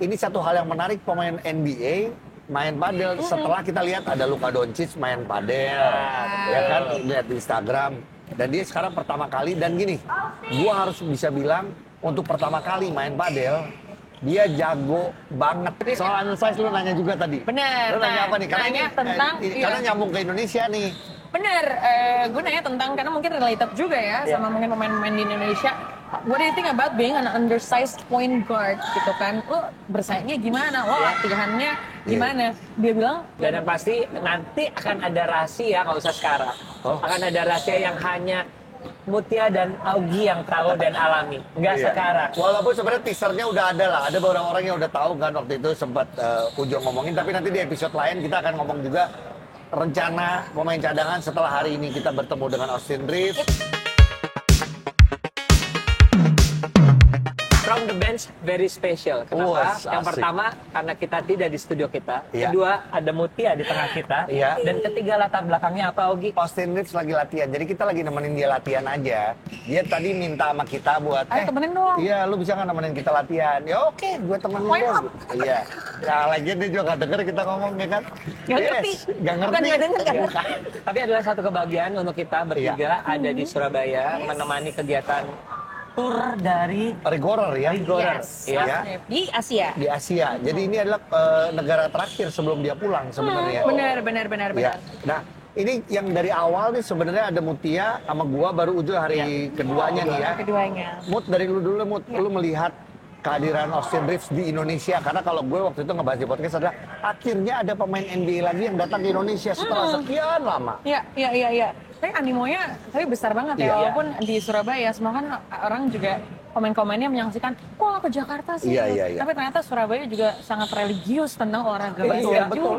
Ini satu hal yang menarik, pemain NBA main padel. Setelah kita lihat ada Luka Doncic main padel, ya kan, lihat di Instagram. Dan dia sekarang pertama kali, dan gini, gua harus bisa bilang untuk pertama kali main padel, dia jago banget. Soal analysis lu nanya juga tadi. Bener. Lu nanya apa nih? Karena nanya tentang, karena nyambung ke Indonesia nih. Bener, gue nanya tentang, karena mungkin related juga ya sama mungkin pemain-pemain di Indonesia. What do you think about being an undersized point guard gitu kan? Lo bersaingnya gimana? Lo latihannya gimana? Dia bilang, Dan yang pasti nanti akan ada rahasia, nggak usah sekarang. Akan ada rahasia yang hanya Mutia dan Augie yang tahu dan alami, nggak sekarang. Walaupun sebenarnya teasernya udah ada lah, ada beberapa orang yang udah tahu kan waktu itu sempat Ujo ngomongin, tapi nanti di episode lain kita akan ngomong juga rencana pemain cadangan setelah hari ini kita bertemu dengan Austin Reeves. From the bench very special. Kenapa? Yang pertama karena kita tidak di studio kita. Kedua ada Mutia di tengah kita. Dan ketiga latar belakangnya apa, Augie? Austin Reeves lagi latihan, jadi kita lagi nemenin dia latihan aja. Dia tadi minta sama kita buat, temenin dong. Iya, lu bisa nggak nemenin kita latihan? Ya oke, gue temenin dong. Iya. Ya lagi dia juga nggak denger kita ngomong ya kan? Gak ngerti. Nggak ngerti. Bukan nggak denger kan? Tapi adalah satu kebahagiaan untuk kita bertiga ada di Surabaya menemani kegiatan tur dari Rigorer ya? Rigorer. Ya. Di Asia. Di Asia. Jadi ini adalah negara terakhir sebelum dia pulang sebenarnya. Benar. Ya. Nah, ini yang dari awal nih sebenarnya ada Mutia sama gua baru Ujo hari keduanya nih ya. Keduanya. Mut, dari lu dulu Mut, lu melihat kehadiran Austin Reeves di Indonesia, karena kalau gue waktu itu ngebahas di podcast adalah akhirnya ada pemain NBA lagi yang datang ke Indonesia setelah sekian lama. Iya. Tapi animonya besar banget ya, walaupun di Surabaya semua kan orang juga komen-komennya menyaksikan, kok nggak ke Jakarta sih? Iya. Tapi ternyata Surabaya juga sangat religius tentang olahraga Betul.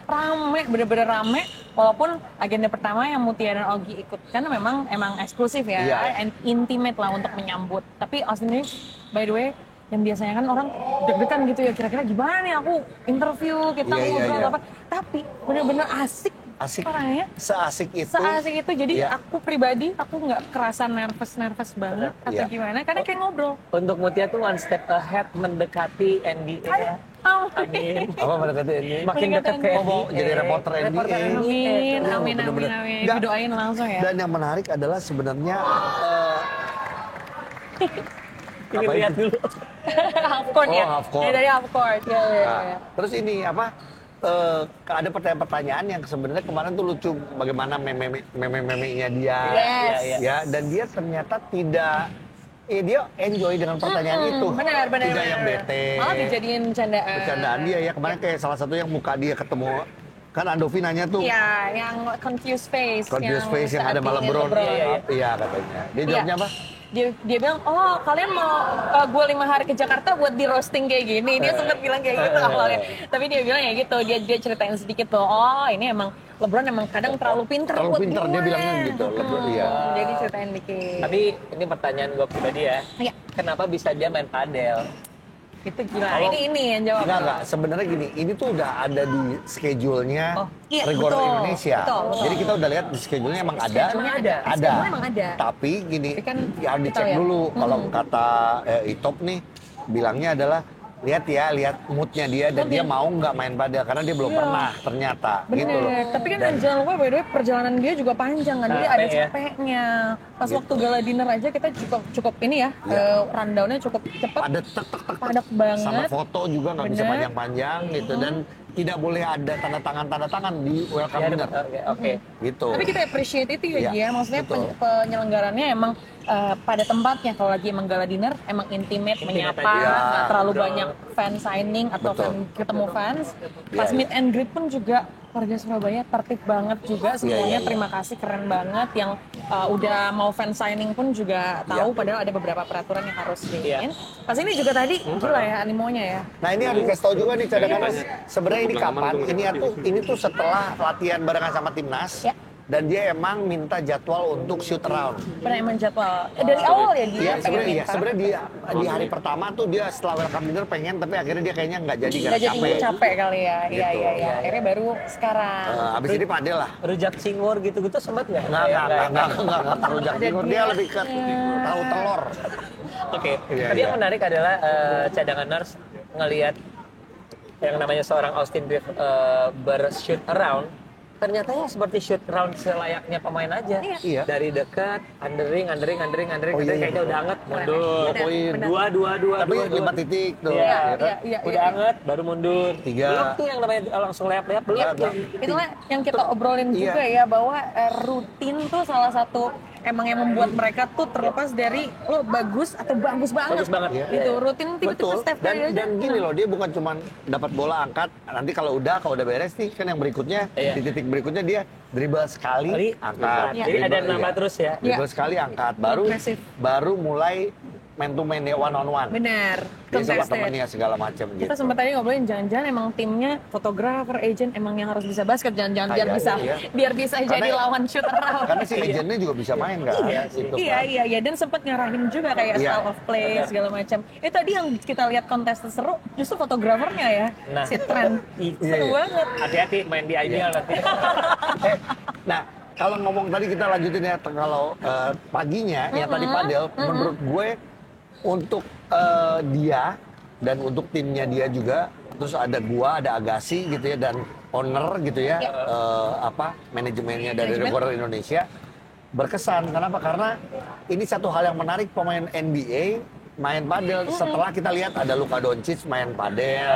rame, bener-bener rame. Walaupun agenda pertama yang Mutia dan Augie ikut kan emang eksklusif ya, intimate lah untuk menyambut. Tapi Austin Reeves, by the way, yang biasanya kan orang deg-degan gitu ya, kira-kira gimana nih aku interview, kita ngobrol apa. Tapi bener-bener asik orangnya. Seasik itu. Jadi aku pribadi, aku nggak kerasa nervous banget atau gimana, karena kayak ngobrol. Untuk Mutia tuh one step ahead mendekati NBA. Amin. Apa mendekati NBA? Makin dekat ke NBA. Jadi reporter NBA. Amin. Didoain langsung ya. Dan yang menarik adalah sebenarnya Ini lihat dulu. Half court ya. Half court. Dari half court. Ya. Terus ini apa? Ada pertanyaan-pertanyaan yang sebenarnya kemarin tuh lucu, bagaimana meme-memenya dia, ya, dan dia ternyata tidak, dia enjoy dengan pertanyaan itu, benar. tidak yang bete, malah dijadiin bercandaan dia ya. Kemarin kayak salah satu yang muka dia ketemu kan Andovi nanya tuh, ya, yang confused face yang ada malah LeBron, iya katanya, dia jawabnya apa? Dia bilang, oh kalian mau gue 5 hari ke Jakarta buat di roasting kayak gini. Dia sempat bilang kayak gitu awalnya. Tapi dia bilang ya gitu, dia ceritain sedikit tuh, oh ini emang LeBron emang kadang terlalu pinter buat gue. Dia bilangnya gitu, LeBron Jadi ceritain dikit. Tapi ini pertanyaan gue pribadi ya, kenapa bisa dia main padel? Itu gila, ini yang jawab. Enggak, sebenarnya gini, ini tuh udah ada di schedule-nya Rigorer Indonesia. Betul. Jadi kita udah lihat di schedule-nya emang ada. Schedule-nya emang ada. Tapi gini, kan ya dicek dulu. Kalau kata Itop nih, bilangnya adalah lihat moodnya dia dan dia mau nggak main padel karena dia belum pernah ternyata. Gitu loh. Tapi kan jangan lupa by the way perjalanan dia juga panjang kan, jadi ada capeknya. Pas waktu gala dinner aja kita cukup ini ya, rundown-nya cukup cepat. Padat banget. Sama foto juga nggak bisa panjang-panjang gitu, dan tidak boleh ada tanda tangan di welcome dinner. Gitu. Tapi kita appreciate itu ya, maksudnya penyelenggarannya emang pada tempatnya. Kalau lagi emang gala dinner emang intimate, menyapa, nggak terlalu banyak fan signing atau ketemu fans. Pas meet and greet pun juga warga Surabaya tertib banget juga semuanya. Terima kasih, keren banget. Yang udah mau fan signing pun juga tahu, padahal ada beberapa peraturan yang harus diin. Pas ini juga tadi gila ya animonya ya. Nah ini harus dikasih tahu juga nih cadangan, sebenarnya ini kapan? Ini tuh setelah latihan barengan sama timnas. Dan dia emang minta jadwal untuk shoot around. Benar, emang jadwal. Dari awal ya dia sebenarnya dia di hari pertama tuh dia setelah welcome dinner pengen, tapi akhirnya dia kayaknya nggak jadi karena capek kali ya. Gitu. Iya. Akhirnya baru sekarang. Abis ini padel lah. Rujak cingur gitu-gitu sempat nggak? Nggak rujak cingur, dia lebih ke tahu telur. Oke. Tapi yang menarik adalah cadangan nurse ngelihat yang namanya seorang Austin Reeves bershoot around, ternyata ya seperti shoot around selayaknya pemain aja. Iya. Dari dekat, undering, Oh, iya, kayaknya udah anget, mundur. Benar. Dua, Tapi 5 titik tuh. Iya, ya kan? udah anget, baru mundur. 3. Belum tuh yang namanya langsung layap-layap, belum. Belum. Itulah yang kita obrolin Iya. juga ya, bahwa rutin tuh salah satu emang yang membuat mereka tuh terlepas dari lo bagus atau bagus banget. Bagus banget. Iya. Gitu, rutin tiba-tiba Betul. step Dan gini loh, dia bukan cuman dapat bola angkat, nanti kalau udah beres nih kan yang berikutnya Iya. di titik berikutnya dia dribble sekali angkat. Iya. Jadi ada Dribble, nambah terus ya. Dribble sekali angkat, Agresif. baru mulai man to man ya, one on one. Benar. Dia sama Contested. temennya segala macam gitu. Kita sempat tadi ngobrolin jangan-jangan emang timnya fotografer, agent emang yang harus bisa basket, jangan-jangan biar Kayaknya, bisa iya. biar bisa Karena- jadi lawan shooter. Karena si legendnya juga bisa main kan. Gitu kan. Iya, dan sempat ngarahin juga kayak Iya. style of play segala macam. Itu tadi yang kita lihat kontes seru, justru fotografernya ya, Nah. si Trent. Seru Iya. banget. Hati-hati main di IBL nanti. Nah, kalau ngomong tadi kita lanjutin ya, kalau paginya ya tadi padel, menurut gue untuk dia dan untuk timnya dia juga, terus ada gua, ada Agassi gitu ya, dan owner gitu ya, manajemennya dari Manajemen. Recorder Indonesia berkesan. Kenapa? Karena ini satu hal yang menarik, pemain NBA main padel. Setelah kita lihat ada Luka Doncic main padel,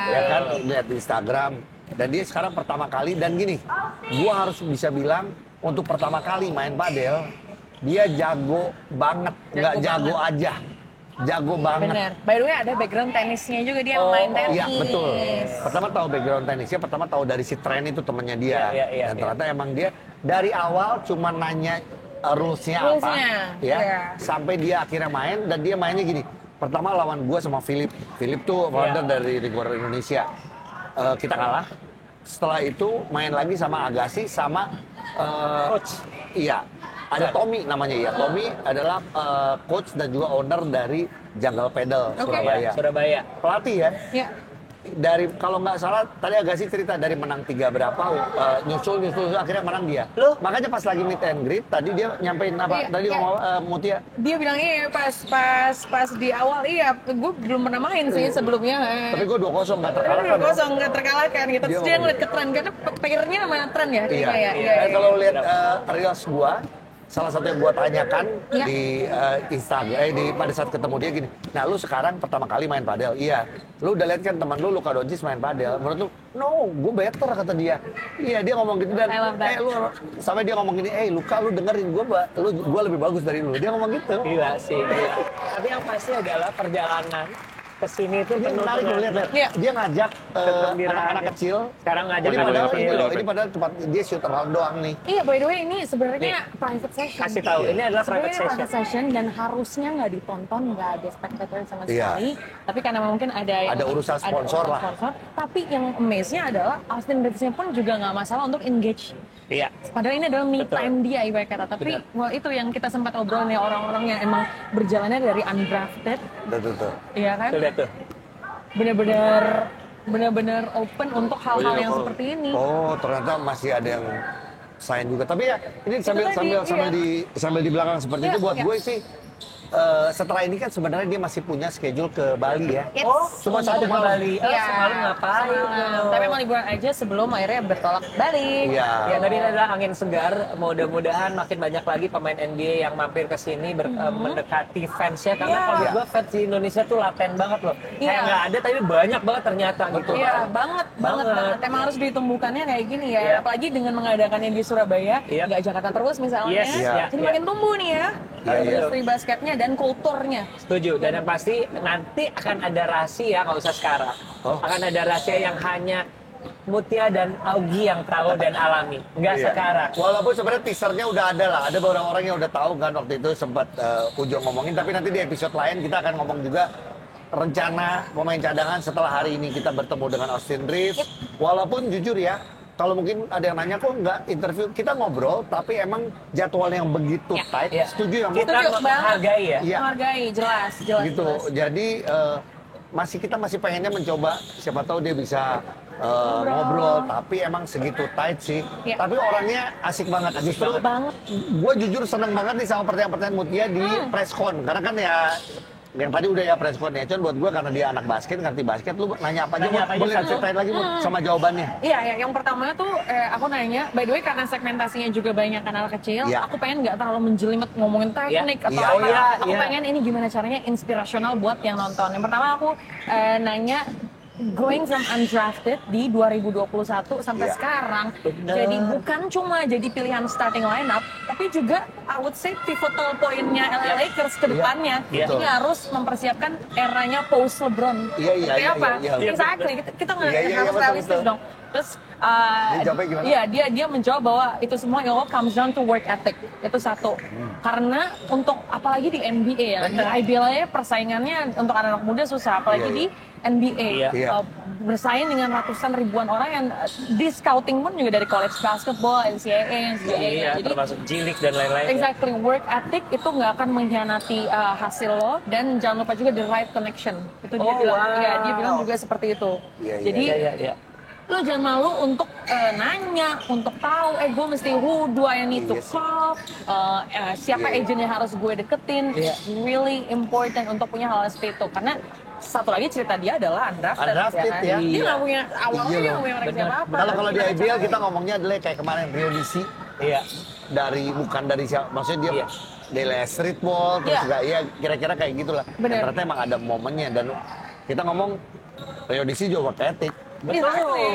ya kan, lihat di Instagram. Dan dia sekarang pertama kali, dan gini, gua harus bisa bilang untuk pertama kali main padel, dia jago banget, nggak jago aja, jago banget. Benar. By the way ada background tenisnya juga, dia main tenis. Iya betul. Pertama tahu background tenisnya, pertama tahu dari si Trent itu temennya dia. Iya, Dan ternyata emang dia dari awal cuma nanya rulesnya apa, Rulesnya, ya, iya. sampai dia akhirnya main, dan dia mainnya gini. Pertama lawan gua sama Philip. Philip tuh founder dari Recorder Indonesia. Kita kalah. Setelah itu main lagi sama Agassi sama Coach. Iya. Ada Tommy namanya ya. Tommy adalah coach dan juga owner dari Jungle Pedal Oke. Surabaya. Surabaya. Pelatih ya. Iya. Dari kalau nggak salah tadi Agassi cerita dari menang 3 berapa, nyusul akhirnya menang dia. Loh? Makanya pas lagi meet and greet tadi dia nyampein apa? Iya, Tadi iya. ngomong Mutia. Dia bilang iya pas di awal, iya gue belum pernah main sih sebelumnya. Tapi gue 2-0 nggak terkalahkan. loh. Kosong nggak terkalahkan gitu. Terus Dia dia ngomong ngeliat ke Trent karena pairnya sama Trent ya. Iya. Iya. Kalau lihat reels gua, salah satu yang gua tanyakan Iya. di Instagram, pada saat ketemu dia gini. Nah, lu sekarang pertama kali main padel? Iya. Lu udah lihat kan teman lu Luka Doncic main padel? Menurut lu, no, gue better kata dia. Iya, dia ngomong gitu, dan I love that. lu sampai dia ngomong gini, Luka, lu dengerin gua lebih bagus dari lu. Dia ngomong gitu. Gila sih. Gila. Tapi yang pasti adalah perjalanan kesini itu Ini penuh menarik dengan loh, lihat. Iya. Dia ngajak Kegembiraan. anak-anak kecil. Sekarang ngajak Ini anak padahal kecil. ini loh, ini padahal tempat dia shoot around doang nih. Iya, by the way ini sebenarnya private session. Kasih tahu, ini adalah private Sebenarnya session. private session dan harusnya nggak ditonton, nggak ada spectator sama Iya. sekali. Tapi karena mungkin ada urusan sponsor lah. sponsor. Tapi yang amaze-nya adalah Austin Reeves-nya pun juga nggak masalah untuk engage. Iya. Padahal ini adalah me Betul. time dia ibarat kata. Tapi Benar. well, itu yang kita sempat obrolin ya, orang-orang yang emang berjalannya dari undrafted, Tuh. iya kan? Tuh lihat tuh. Bener-bener open untuk hal-hal yang seperti ini. Oh, ternyata masih ada yang sign juga. Tapi ya ini sambil tadi, sambil di belakang seperti Iya, itu buat iya. gue sih, setelah ini kan sebenarnya dia masih punya schedule ke Bali ya. Oh, Cuma satu ke malam. Bali. Iya. Semalam ngapain? Semalam. Tapi emang liburan aja sebelum akhirnya bertolak balik. Iya. Ya, tapi ini adalah angin segar. Mudah-mudahan makin banyak lagi pemain NBA yang mampir ke sini mendekati fansnya. Karena Iya. kalau gue fans di Indonesia tuh laten banget loh. Iya. Kayak nggak ada, tapi banyak banget ternyata gitu. Iya, banget. Emang harus ditumbuhkannya kayak gini ya. Iya. Apalagi dengan mengadakannya di Surabaya, Iya. nggak Jakarta terus misalnya. Yes, iya, Jadi iya. makin tumbuh nih ya. Iya, iya. Industri basketnya dan kulturnya. Setuju. Dan yang pasti nanti akan ada rahasia, nggak usah sekarang. Oh. Akan ada rahasia yang hanya Mutia dan Augie yang tahu dan alami. Nggak Iya. sekarang. Walaupun sebenarnya teasernya udah ada lah. Ada beberapa orang yang udah tahu kan, waktu itu sempat Ujo ngomongin. Tapi nanti di episode lain kita akan ngomong juga rencana pemain cadangan setelah hari ini kita bertemu dengan Austin Reeves. Walaupun jujur ya, kalau mungkin ada yang nanya kok nggak interview, kita ngobrol, tapi emang jadwalnya yang begitu Ya, tight. ya. Setuju ya? Mu? Kita Setuju banget. menghargai ya. Iya. Menghargai, jelas. Gitu. Jadi kita masih pengennya mencoba, siapa tahu dia bisa ngobrol, tapi emang segitu tight sih. Iya. Tapi orangnya asik banget. Justru banget. gue jujur seneng banget nih sama pertanyaan-pertanyaan Mutia di press con, karena kan ya yang tadi udah ya press connection buat gue karena dia anak basket, ngerti basket, lu nanya apa aja, Nanya apa aja, boleh satu. ceritain lagi Mut, sama jawabannya. Iya, ya, yang pertama tuh aku nanya, by the way karena segmentasinya juga banyak anak kecil, Iya. aku pengen nggak terlalu menjelimet ngomongin teknik atau Iya, apa. iya, Aku iya. pengen ini gimana caranya inspirasional buat yang nonton. Yang pertama aku nanya going from undrafted di 2021 sampai Iya. sekarang, Bener. jadi bukan cuma jadi pilihan starting lineup, tapi juga I would say pivotal poinnya LA Lakers ke depannya. Iya. Ini harus mempersiapkan eranya post LeBron. Iya, iya, Seperti iya, apa? iya, iya. Exactly. Kita nggak Iya, iya, harus betul, realistis betul. dong. Terus Dia jawabnya gimana? iya, dia menjawab bahwa itu semua it all comes down to work ethic. Itu satu. Karena untuk apalagi di NBA ya, di IBL aja persaingannya untuk anak-anak muda susah, apalagi Iya, di NBA. Iya. Iya. Bersaing dengan ratusan ribuan orang yang di scouting pun juga dari college basketball, NCAA, NCAA. Iya, Jadi termasuk jilik dan lain-lain. exactly, work ethic itu nggak akan mengkhianati hasil lo, dan jangan lupa juga the right connection. Itu dia Oh, bilang. wow. Iya, dia bilang juga seperti itu. Iya, iya, Jadi Iya. lo jangan malu untuk nanya, untuk tahu, gue mesti who do I need to Iya sih. call, siapa Iya, iya. agent yang harus gue deketin. Iya. It's really important untuk punya hal seperti itu, karena satu lagi cerita dia adalah undrafted, Undrafted, kan? ya. Dia nggak punya awalnya Iya dia loh. nggak punya Benar. siapa-apa. Kalau di IBL kita ngomongnya adalah kayak kemarin Rio DC Iya. dari bukan dari siapa, maksudnya dia Iya. dari streetball terus Iya. juga ya kira-kira kayak gitulah. Bener. Dan ternyata emang ada momennya dan kita ngomong Rio DC juga work ethic. Exactly.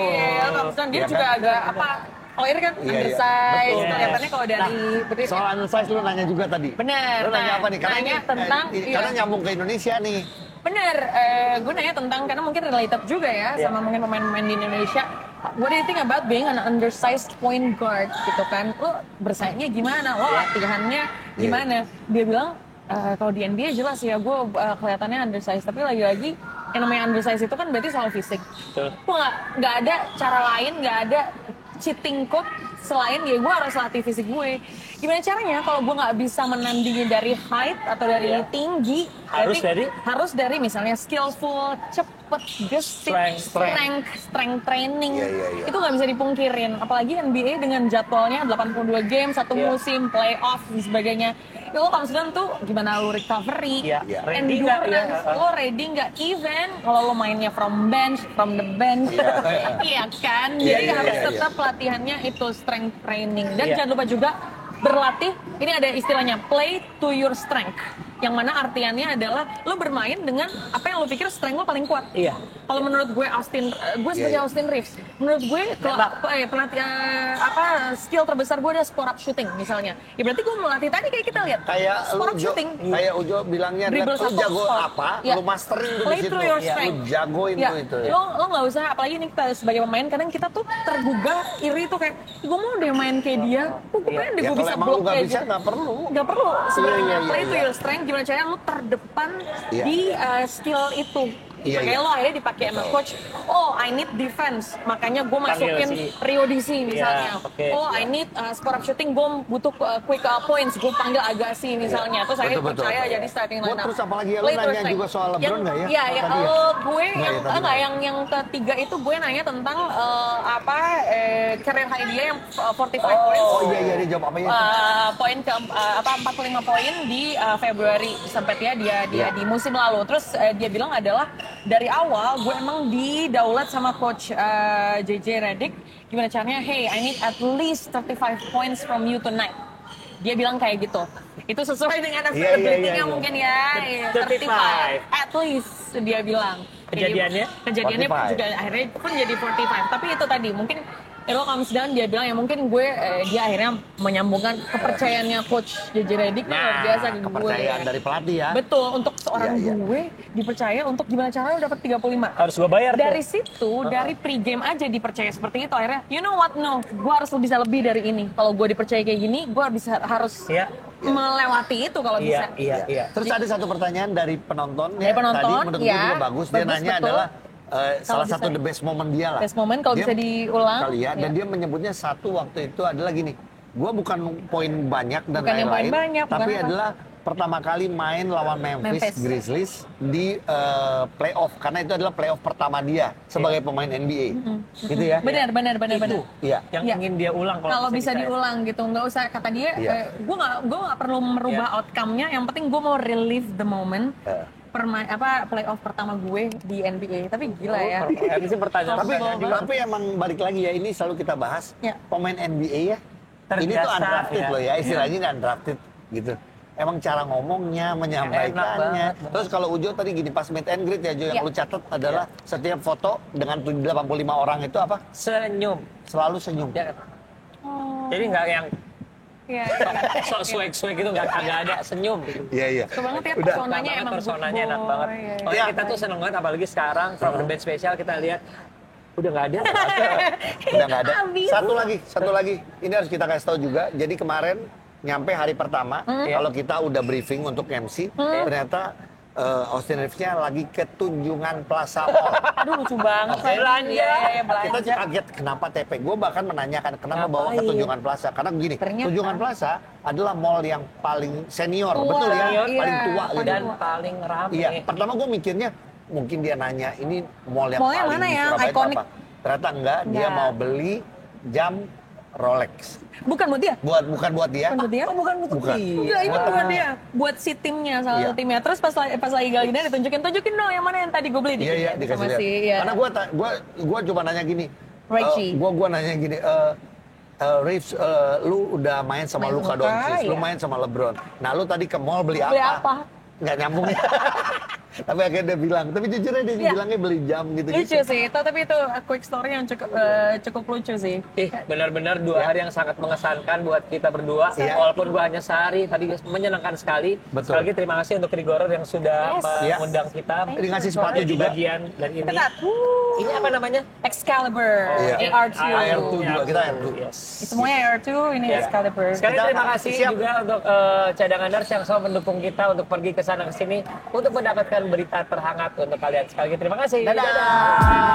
Thompson dia Iya juga kan? agak apa? Oh ini kan Iya, iya. undersize, Betul. kelihatannya kalau dari berdiri- Soal undersize lu nanya juga tadi. Bener. Lu nanya Nah, apa nih? Karena nanya ini, tentang- karena iya. nyambung ke Indonesia nih. Bener, gue nanya tentang, karena mungkin related juga ya sama mungkin pemain-pemain di Indonesia. What do you think about being an undersized point guard gitu kan? Lo bersaingnya gimana? Lo latihannya gimana? Dia bilang, kalau di NBA jelas ya gue kelihatannya undersized. Tapi lagi-lagi yang namanya undersized itu kan berarti soal fisik. Betul. Gue nggak ada cara lain, nggak ada cheating code selain ya gue harus latih fisik gue. Gimana caranya kalau gue nggak bisa menandingi dari height atau dari Iya. tinggi? Harus berarti dari? harus dari misalnya skillful, cepet, gesit, strength training. Iya, iya, iya. Itu nggak bisa dipungkirin. Apalagi NBA dengan jadwalnya 82 game, satu Iya. musim, playoff dan sebagainya. Ya, lo kalau tuh gimana lo recovery, Iya. Iya. Ready nggak, endurance, ya? lo ready nggak, even kalau lo mainnya from the bench, iya kan? Iya, Jadi iya, harus iya, tetap latihannya itu strength training, dan Iya. jangan lupa juga berlatih. Ini ada istilahnya play to your strength, yang mana artiannya adalah lo bermain dengan apa yang lo pikir strength lo paling kuat. Iya. Kalau menurut gue gue sebagai Iya, iya. Austin Reeves, menurut gue kalau pelatih skill terbesar gue adalah spot up shooting misalnya. Ya berarti gue melatih tadi kayak kita lihat Kayak spot up Ujo, shooting. kayak Ujo bilangnya Dribble adalah lu satu jago spot. apa, Ya. lu masterin tuh Play di situ. through your Lu strength. jagoin Ya, tuh itu. lo nggak usah, apalagi nih kita sebagai pemain kadang kita tuh tergugah iri tuh kayak gue mau deh main kayak dia, gue pengen deh Ya gue kalau bisa emang lu blok nggak kayak bisa gitu. nggak perlu. Nggak perlu sebenarnya iya, play to iya. your strength, gimana caranya lu terdepan Iya. di skill itu. Iya, Makanya iya. lo akhirnya dipakai sama coach, oh I need defense, makanya gue Panggil masukin si- Rio DC misalnya. oke. Oh I need spot up shooting, gue butuh quick points, gue panggil Agassi misalnya. Terus akhirnya Betul, betul. percaya jadi starting Gua lineup. terus apalagi ya, lu Play to your nanya strength. juga soal LeBron Yang- nggak ya? Iya, Apa ya tadi ya? kalau gue Nggak, ya, tadi nggak. yang ketiga itu gue nanya tentang career high dia yang 45 points. Oh iya iya dia jawab apa ya? Poin ke 45 poin di Februari sampai dia Iya. di musim lalu. Terus dia bilang adalah dari awal gue emang didaulat sama coach JJ Redick, gimana caranya, hey I need at least 35 points from you tonight. Dia bilang kayak gitu. Itu sesuai dengan availability-nya iya. mungkin ya. 35. At least dia bilang. Kejadiannya? Kejadiannya 45. juga akhirnya pun jadi 45. Tapi itu tadi mungkin it all comes down, dia bilang ya mungkin gue dia akhirnya menyambungkan kepercayaannya coach JJ Redick luar biasa ke gue. kepercayaan dari pelatih ya. Betul, untuk seorang Iya, iya. gue dipercaya untuk gimana caranya dapat 35. Harus gue bayar Dari tuh. situ, dari pre-game aja dipercaya seperti itu, akhirnya you know what, no, gue harus bisa lebih dari ini. Kalau gue dipercaya kayak gini, gue harus Iya. melewati itu kalau bisa. Iya. Terus ada satu pertanyaan dari penonton Dari penonton, tadi menurut gue ya. juga bagus. Dia Bagus, nanya betul. adalah salah bisa. satu the best moment dia lah. Best moment kalau Dia- bisa diulang. Kali ya, dan ya. dia menyebutnya satu waktu itu adalah gini. Gue bukan poin banyak dan Bukan yang poin lain-lain, banyak, bukan tapi apa. adalah pertama kali main lawan Memphis Memphis. Grizzlies di playoff, karena itu adalah playoff pertama dia sebagai pemain NBA. Gitu ya. Benar. Iya. Yang Iya. ingin dia ulang Kalau bisa dicari. diulang gitu, nggak usah kata dia. Iya. Gue nggak perlu merubah outcome-nya. Yang penting gue mau relive the moment. playoff pertama gue di NBA, tapi gila ya. Ini sih pertanyaan Tapi pertanyaan. tapi emang balik lagi ya, ini selalu kita bahas Ya. pemain NBA ya. Ini tuh Terbiasa, undrafted ya. loh ya, istilahnya ini undrafted gitu. Emang cara ngomongnya, menyampaikannya. banget. Terus kalau Ujo tadi gini pas meet and greet ya Jo, yang Ya. lu catat adalah setiap foto dengan 85 orang itu apa? Senyum. Selalu senyum. Ya kan? Oh, Jadi nggak yang iya. sok swag gitu, nggak ada senyum. Iya, iya. Suka banget ya Udah. personanya Enak banget, emang personanya good enak boy, banget. iya, iya. Oh Iya. kita tuh seneng banget, apalagi sekarang from the bench spesial kita lihat udah nggak ada. Udah nggak ada. Habis. Satu lagi. Ini harus kita kasih tahu juga. Jadi kemarin nyampe hari pertama, kalau kita udah briefing untuk MC, ternyata Austin Reeves-nya lagi ke Tunjungan Plaza Mall. Aduh lucu banget. Oke. Belanja. Iya, Kita belanja. kaget kenapa TP. Gue bahkan menanyakan kenapa bawa ke Ngapain? Tunjungan Plaza. Karena begini, Ternyata. Tunjungan Plaza adalah mall yang paling senior, Tua, betul ya? iya. Paling tua gitu. Dan paling rame. Iya, pertama gue mikirnya mungkin dia nanya ini mall yang Mall yang paling mana di yang Surabaya itu ikonik? apa? Ternyata enggak, dia Enggak. mau beli jam Rolex. Bukan buat dia. Bukan buat dia. Bukan buat dia. Bukan untuk Bukan. dia. Enggak, ini buat dia. Buat si timnya, salah Iya. satu timnya. Terus pas lagi Galina tunjukin dong yang mana yang tadi gue beli. Iya, iya, Sama dikasih lihat. si, iya. Karena gua coba nanya gini. Reggie. Gua nanya gini, Reeves, lu udah main sama Main Luka Luka, Doncic, lu iya. main sama LeBron. Nah, lu tadi ke mall beli Beli apa? apa? Nggak nyambung. Tapi akhirnya dia bilang, tapi jujur aja dia Iya. bilangnya beli jam gitu. Lucu sih, tapi itu quick story yang cukup lucu sih. Benar-benar 2 hari yang sangat mengesankan buat kita berdua. Iya. Walaupun gua hanya sehari, tadi menyenangkan sekali. Betul. Sekali lagi terima kasih untuk Rigoror yang sudah Yes. mengundang kita. Dia ngasih sepatu Di juga. bagian dan ini. Ketat. Ini apa namanya? Excalibur, Iya. AR2. AR2 juga, kita AR2. Yes. Semuanya AR2, ini Ya. Excalibur. Sekali Kita- terima kasih siap. juga untuk cadangan nurse yang selalu mendukung kita untuk pergi ke sana ke sini untuk mendapatkan berita terhangat untuk kalian. Sekali lagi terima kasih. Dadah.